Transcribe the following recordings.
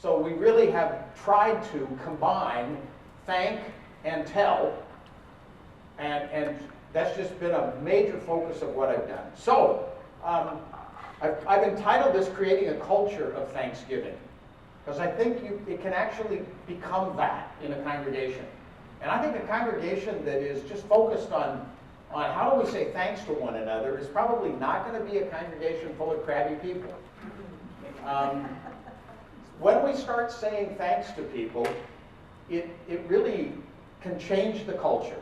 So we really have tried to combine thank and tell, and that's just been a major focus of what I've done. So I've entitled this Creating a Culture of Thanksgiving, because I think it can actually become that in a congregation. And I think a congregation that is just focused on how do we say thanks to one another is probably not going to be a congregation full of crabby people. When we start saying thanks to people, it really can change the culture.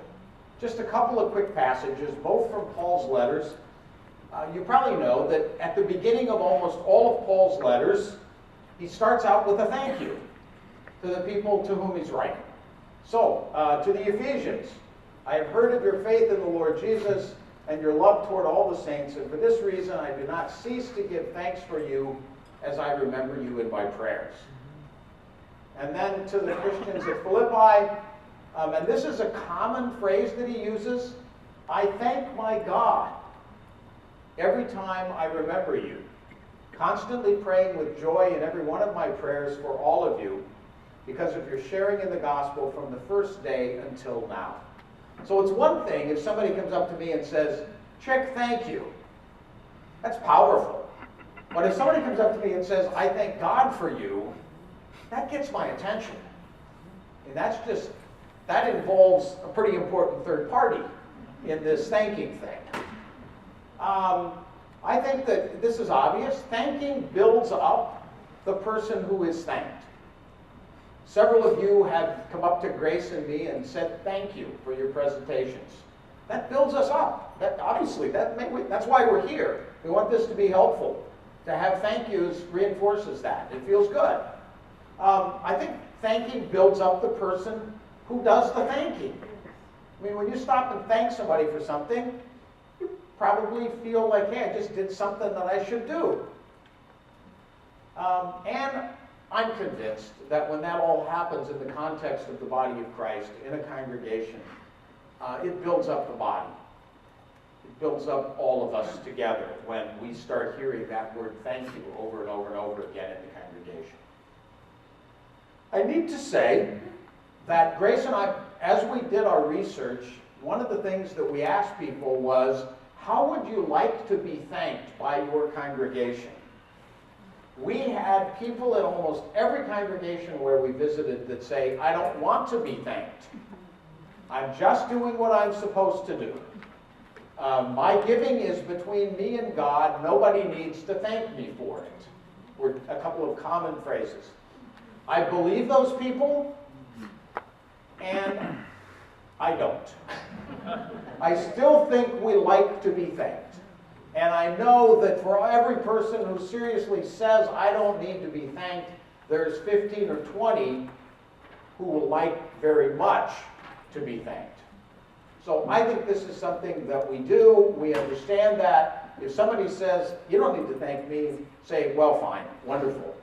Just a couple of quick passages, both from Paul's letters. You probably know that at the beginning of almost all of Paul's letters, he starts out with a thank you to the people to whom he's writing. So, to the Ephesians, I have heard of your faith in the Lord Jesus and your love toward all the saints, and for this reason I do not cease to give thanks for you as I remember you in my prayers. And then to the Christians at Philippi, and this is a common phrase that he uses, I thank my God every time I remember you, constantly praying with joy in every one of my prayers for all of you, because of your sharing in the gospel from the first day until now. So it's one thing if somebody comes up to me and says, Chick, thank you. That's powerful. But if somebody comes up to me and says, I thank God for you, that gets my attention. And that involves a pretty important third party in this thanking thing. I think that this is obvious. Thanking builds up the person who is thanked. Several of you have come up to Grace and me and said thank you for your presentations. That builds us up. That's why we're here. We want this to be helpful. To have thank yous reinforces that. It feels good. I think thanking builds up the person who does the thanking. I mean, when you stop and thank somebody for something, you probably feel like, hey, I just did something that I should do. And I'm convinced that when that all happens in the context of the body of Christ, in a congregation, it builds up the body. It builds up all of us together when we start hearing that word thank you over and over and over again in the congregation. I need to say that Grace and I, as we did our research, one of the things that we asked people was, how would you like to be thanked by your congregation? We had people in almost every congregation where we visited that say, I don't want to be thanked. I'm just doing what I'm supposed to do. My giving is between me and God. Nobody needs to thank me for it. Were a couple of common phrases. I believe those people, and I don't. I still think we like to be thanked. And I know that for every person who seriously says, I don't need to be thanked, there's 15 or 20 who will like very much to be thanked. So I think this is something that we do. We understand that. If somebody says, you don't need to thank me, say, well, fine, wonderful.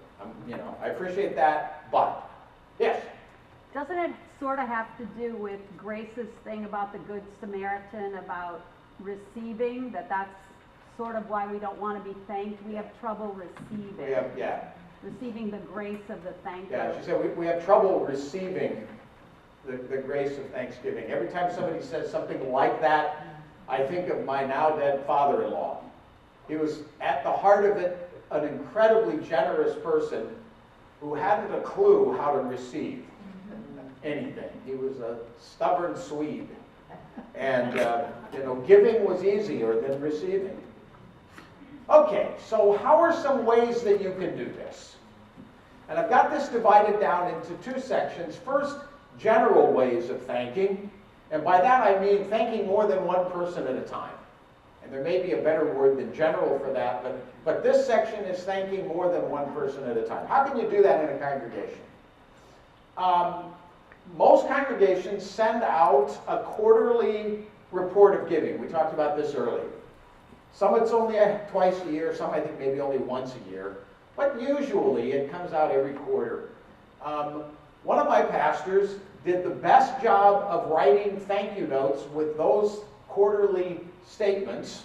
I appreciate that, but, yes? Doesn't it sort of have to do with Grace's thing about the Good Samaritan, about receiving, that's sort of why we don't want to be thanked? We have trouble receiving. Receiving the grace of the thank you. Yeah, she said we have trouble receiving the grace of thanksgiving. Every time somebody says something like that, I think of my now dead father-in-law. He was, at the heart of it, an incredibly generous person who hadn't a clue how to receive anything. He was a stubborn Swede. And, giving was easier than receiving. Okay, so how are some ways that you can do this? And I've got this divided down into two sections. First, general ways of thanking. And by that I mean thanking more than one person at a time. And there may be a better word than general for that, but this section is thanking more than one person at a time. How can you do that in a congregation? Most congregations send out a quarterly report of giving. We talked about this earlier. Some it's only twice a year, some I think maybe only once a year, but usually it comes out every quarter. One of my pastors did the best job of writing thank you notes with those quarterly statements,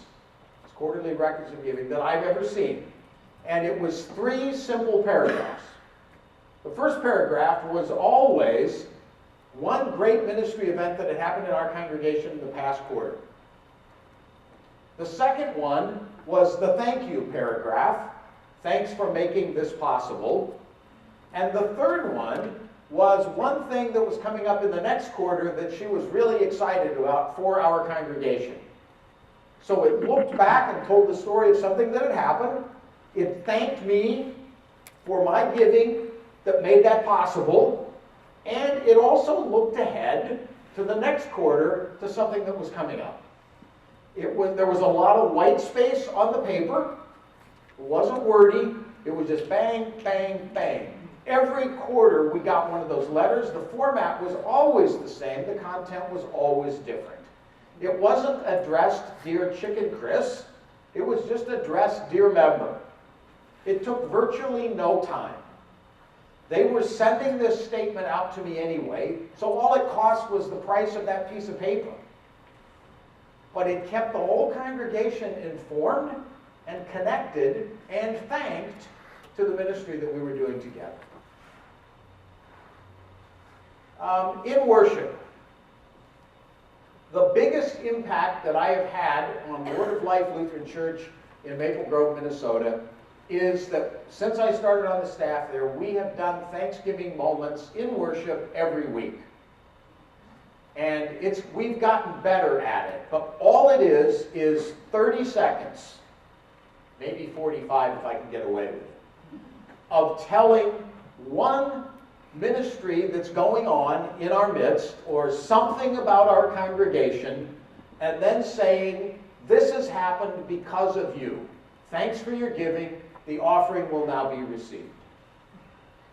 quarterly records of giving, that I've ever seen. And it was 3 simple paragraphs. The first paragraph was always one great ministry event that had happened in our congregation in the past quarter. The second one was the thank you paragraph. Thanks for making this possible. And the third one was one thing that was coming up in the next quarter that she was really excited about for our congregation. So it looked back and told the story of something that had happened. It thanked me for my giving that made that possible. And it also looked ahead to the next quarter to something that was coming up. There was a lot of white space on the paper. It wasn't wordy. It was just bang, bang, bang. Every quarter we got one of those letters. The format was always the same. The content was always different. It wasn't addressed, Dear Chicken Chris. It was just addressed, Dear Member. It took virtually no time. They were sending this statement out to me anyway, so all it cost was the price of that piece of paper. But it kept the whole congregation informed and connected and thanked to the ministry that we were doing together. In worship, the biggest impact that I have had on Word of Life Lutheran Church in Maple Grove, Minnesota, is that since I started on the staff there, we have done Thanksgiving moments in worship every week. And we've gotten better at it, but all it is 30 seconds, maybe 45 if I can get away with it, of telling one ministry that's going on in our midst or something about our congregation, and then saying, this has happened because of you. Thanks for your giving. The offering will now be received.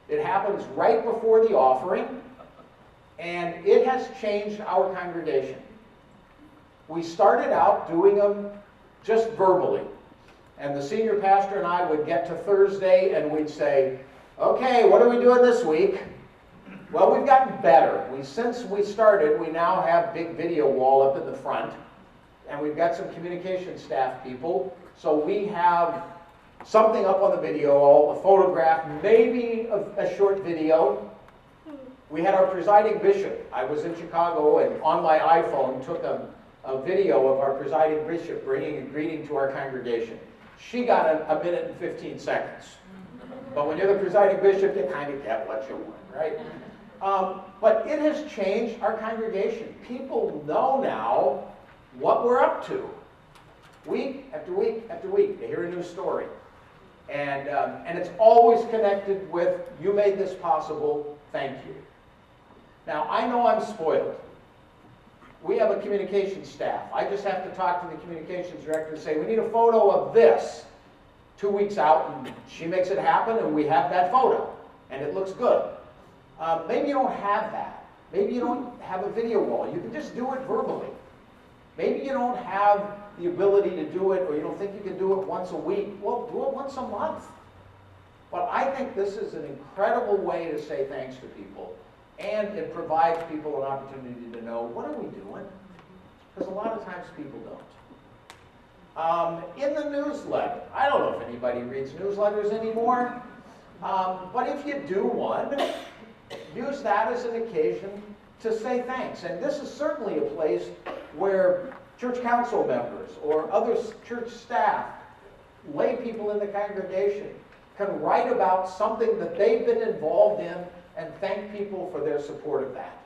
It happens right before the offering, and it has changed our congregation. We started out doing them just verbally, and the senior pastor and I would get to Thursday and we'd say, okay, what are we doing this week? Well, we've gotten better. Since we started, we now have big video wall up in the front, and we've got some communication staff people, so we have something up on the video, a photograph, maybe a short video. We had our presiding bishop. I was in Chicago and on my iPhone took a video of our presiding bishop bringing a greeting to our congregation. She got a minute and 15 seconds. But when you're the presiding bishop, you kind of get what you want, right? But it has changed our congregation. People know now what we're up to. Week after week after week, they hear a new story. And it's always connected with, you made this possible, thank you. Now, I know I'm spoiled. We have a communications staff. I just have to talk to the communications director and say, we need a photo of this. 2 weeks out, and she makes it happen, and we have that photo, and it looks good. Maybe you don't have that. Maybe you don't have a video wall. You can just do it verbally. Maybe you don't have the ability to do it, or you don't think you can do it once a week. Well, do it once a month. But I think this is an incredible way to say thanks to people, and it provides people an opportunity to know, what are we doing? Because a lot of times people don't. In the newsletter, I don't know if anybody reads newsletters anymore, but if you do one, use that as an occasion to say thanks. And this is certainly a place where church council members or other church staff, lay people in the congregation, can write about something that they've been involved in and thank people for their support of that.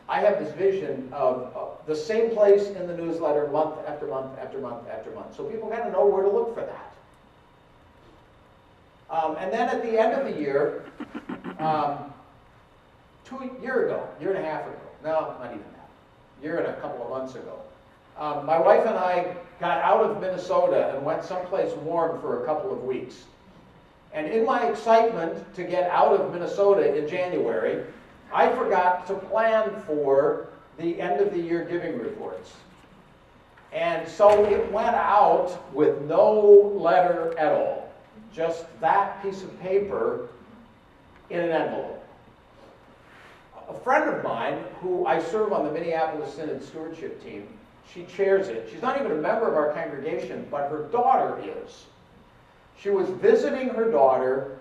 I have this vision of the same place in the newsletter month after month after month after month. So people kind of know where to look for that. And then at the end of the year, year and a half ago, no, not even that, year and a couple of months ago, my wife and I got out of Minnesota and went someplace warm for a couple of weeks. And in my excitement to get out of Minnesota in January, I forgot to plan for the end of the year giving reports. And so it went out with no letter at all. Just that piece of paper in an envelope. A friend of mine, who I serve on the Minneapolis Synod Stewardship team, she chairs it. She's not even a member of our congregation, but her daughter is. She was visiting her daughter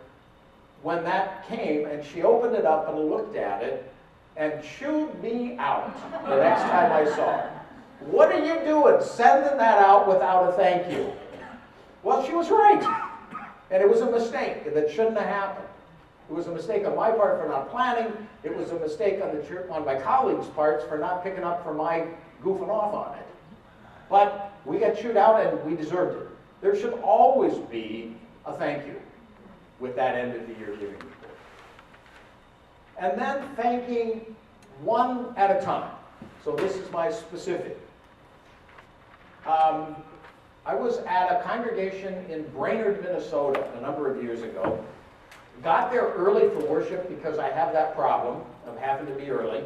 when that came, and she opened it up and looked at it and chewed me out the next time I saw her. What are you doing sending that out without a thank you? Well, she was right. And it was a mistake that shouldn't have happened. It was a mistake on my part for not planning. It was a mistake on my colleagues' parts for not picking up for my goofing off on it. But we got chewed out and we deserved it. There should always be a thank you with that end of the year giving report. And then thanking one at a time. So this is my specific. I was at a congregation in Brainerd, Minnesota a number of years ago. Got there early for worship because I have that problem of having to be early.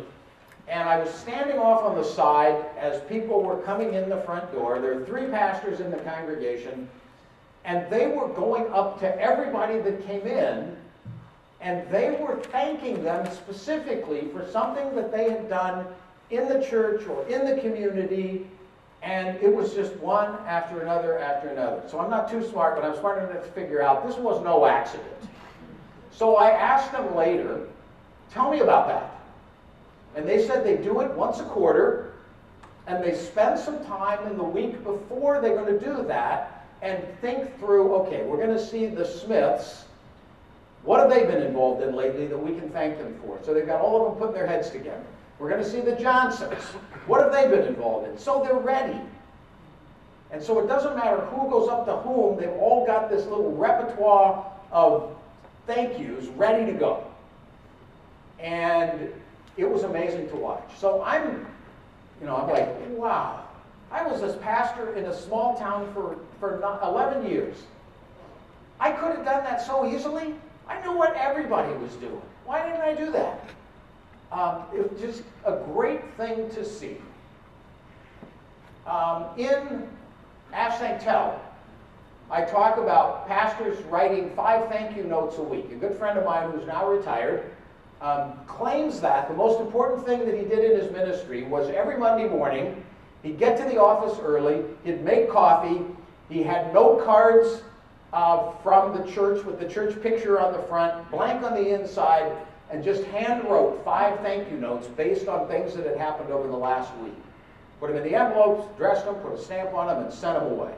And I was standing off on the side as people were coming in the front door. There were 3 pastors in the congregation, and they were going up to everybody that came in, and they were thanking them specifically for something that they had done in the church or in the community. And it was just one after another after another. So I'm not too smart, but I'm smart enough to figure out this was no accident. So I asked them later, tell me about that. And they said they do it once a quarter, and they spend some time in the week before they're going to do that and think through, okay, we're going to see the Smiths. What have they been involved in lately that we can thank them for? So they've got all of them putting their heads together. We're going to see the Johnsons. What have they been involved in? So they're ready. And so it doesn't matter who goes up to whom, they've all got this little repertoire of thank yous ready to go. And it was amazing to watch. So I'm like, wow. I was this pastor in a small town for 11 years. I could have done that so easily. I knew what everybody was doing. Why didn't I do that? It was just a great thing to see. In Ash St. Tel, I talk about pastors writing 5 thank you notes a week. A good friend of mine who's now retired claims that the most important thing that he did in his ministry was every Monday morning, he'd get to the office early, he'd make coffee, he had note cards from the church with the church picture on the front, blank on the inside, and just hand wrote 5 thank you notes based on things that had happened over the last week. Put them in the envelopes, dressed them, put a stamp on them, and sent them away.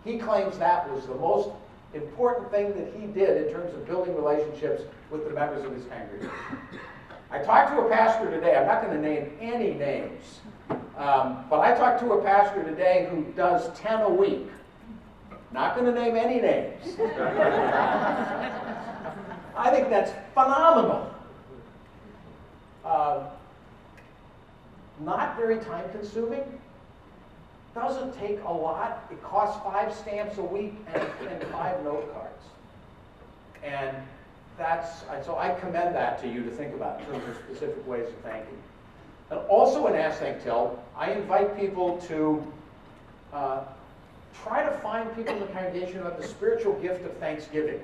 He claims that was the most important thing that he did in terms of building relationships with the members of his congregation. I talked to a pastor today, I'm not going to name any names, but I talked to a pastor today who does 10 a week. Not going to name any names. I think that's phenomenal. Not very time consuming. Doesn't take a lot. It costs 5 stamps a week and 5 note cards. And so I commend that to you to think about in terms of specific ways of thanking. And also in Ask Thank Tell, I invite people to try to find people in the congregation who have the spiritual gift of thanksgiving.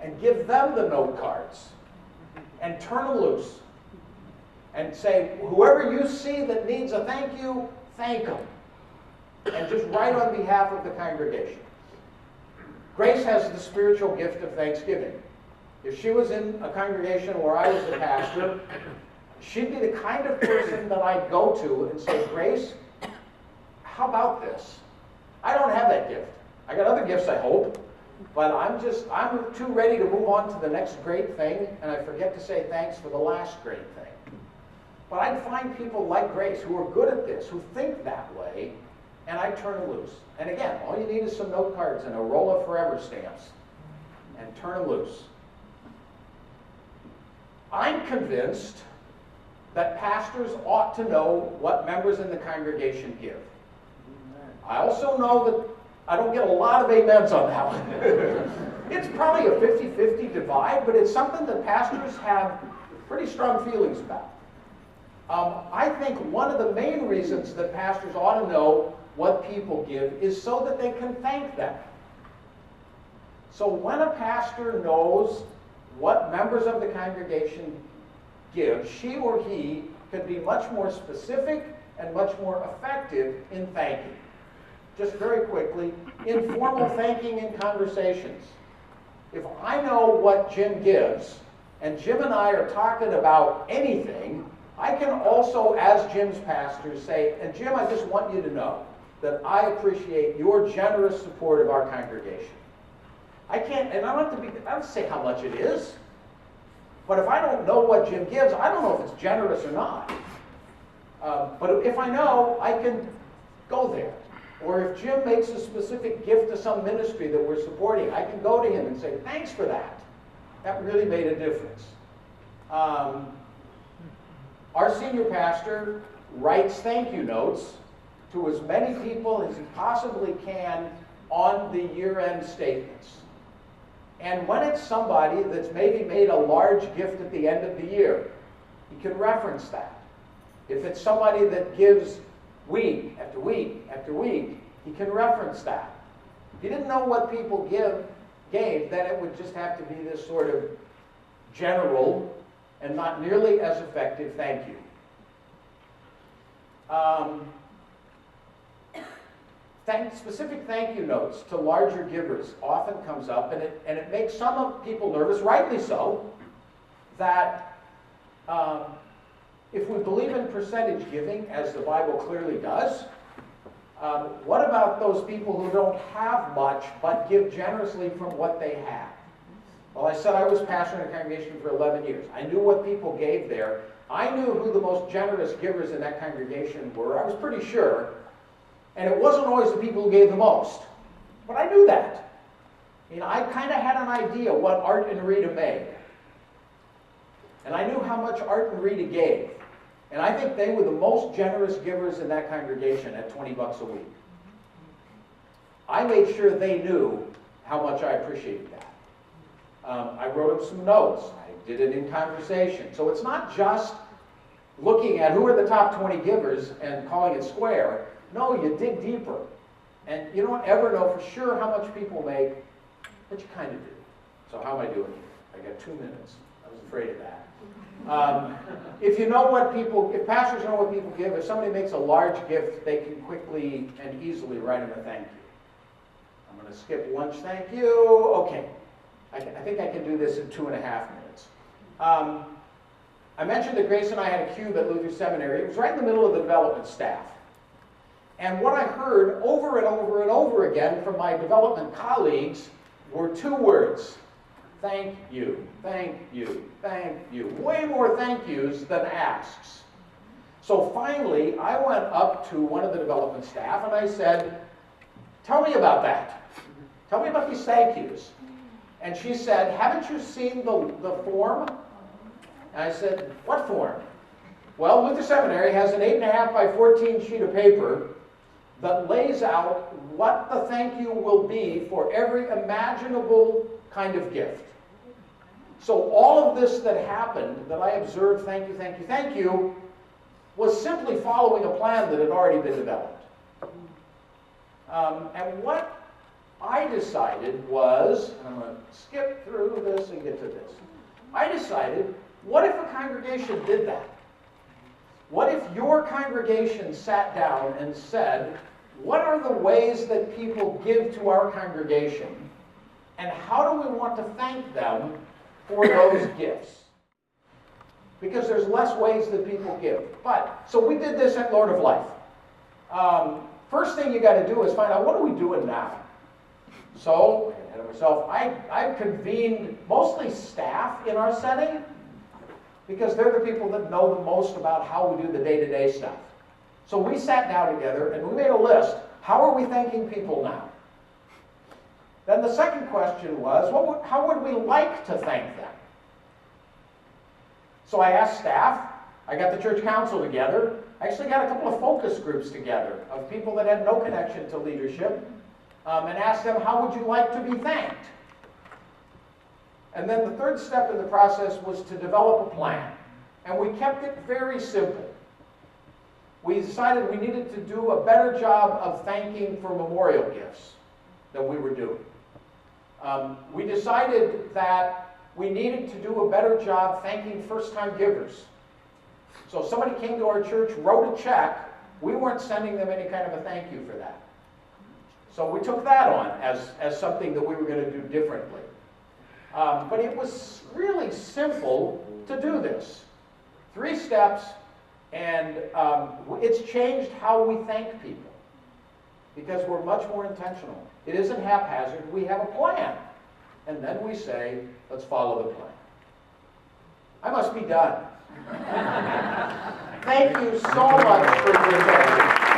And give them the note cards. And turn them loose. And say, whoever you see that needs a thank you, thank them. And just write on behalf of the congregation. Grace has the spiritual gift of thanksgiving. If she was in a congregation where I was the pastor, she'd be the kind of person that I'd go to and say, Grace, how about this? I don't have that gift. I got other gifts, I hope, but I'm too ready to move on to the next great thing, and I forget to say thanks for the last great thing. But I'd find people like Grace who are good at this, who think that way, and I turn them loose. And again, all you need is some note cards and a roll of forever stamps, and turn them loose. I'm convinced that pastors ought to know what members in the congregation give. I also know that I don't get a lot of amens on that one. It's probably a 50-50 divide, but it's something that pastors have pretty strong feelings about. I think one of the main reasons that pastors ought to know what people give is so that they can thank them. So when a pastor knows what members of the congregation give, she or he can be much more specific and much more effective in thanking. Just very quickly, informal thanking in conversations. If I know what Jim gives, and Jim and I are talking about anything, I can also, as Jim's pastor, say, and Jim, I just want you to know that I appreciate your generous support of our congregation. I can't, and I don't have to say how much it is, but if I don't know what Jim gives, I don't know if it's generous or not. But if I know, I can go there. Or if Jim makes a specific gift to some ministry that we're supporting, I can go to him and say, thanks for that. That really made a difference. Our senior pastor writes thank you notes to as many people as he possibly can on the year-end statements. And when it's somebody that's maybe made a large gift at the end of the year, he can reference that. If it's somebody that gives week after week after week, he can reference that. If he didn't know what people gave, then it would just have to be this sort of general and not nearly as effective thank you. Specific thank you notes to larger givers often comes up, and it makes some people nervous, rightly so, that if we believe in percentage giving, as the Bible clearly does, what about those people who don't have much but give generously from what they have? Well, I said I was pastoring a congregation for 11 years. I knew what people gave there. I knew who the most generous givers in that congregation were. I was pretty sure. And it wasn't always the people who gave the most. But I knew that. I kind of had an idea what Art and Rita made. And I knew how much Art and Rita gave. And I think they were the most generous givers in that congregation at $20 a week. I made sure they knew how much I appreciated that. I wrote them some notes. I did it in conversation. So it's not just looking at who are the top 20 givers and calling it square. No, you dig deeper. And you don't ever know for sure how much people make, but you kind of do. So how am I doing here? I got 2 minutes. I was afraid of that. If pastors know what people give, if somebody makes a large gift, they can quickly and easily write them a thank you. I'm going to skip lunch, thank you. Okay. I think I can do this in 2.5 minutes. I mentioned that Grace and I had a cube at Luther Seminary. It was right in the middle of the development staff. And what I heard over and over and over again from my development colleagues were 2 words. Thank you, thank you, thank you. Way more thank yous than asks. So finally, I went up to one of the development staff and I said, tell me about that. Tell me about these thank yous. And she said, haven't you seen the form? And I said, what form? Well, Luther Seminary has an 8.5 by 14 sheet of paper that lays out what the thank you will be for every imaginable kind of gift. So all of this that happened, that I observed, thank you, thank you, thank you, was simply following a plan that had already been developed. And what I decided was, and I'm going to skip through this and get to this. I decided, what if a congregation did that? What if your congregation sat down and said, what are the ways that people give to our congregation? And how do we want to thank them for those gifts? Because there's less ways that people give. So we did this at Lord of Life. First thing you got to do is find out, what are we doing now? So, ahead of myself, I convened mostly staff in our setting because they're the people that know the most about how we do the day-to-day stuff. So we sat down together and we made a list. How are we thanking people now? Then the second question was, how would we like to thank them? So I asked staff, I got the church council together, I actually got a couple of focus groups together of people that had no connection to leadership, and asked them, how would you like to be thanked? And then the third step in the process was to develop a plan. And we kept it very simple. We decided we needed to do a better job of thanking for memorial gifts than we were doing. We decided that we needed to do a better job thanking first-time givers. So if somebody came to our church, wrote a check, we weren't sending them any kind of a thank you for that. So we took that on as something that we were going to do differently. But it was really simple to do this. 3 steps, and it's changed how we thank people because we're much more intentional. It isn't haphazard. We have a plan. And then we say, let's follow the plan. I must be done. Thank you so much for your attention.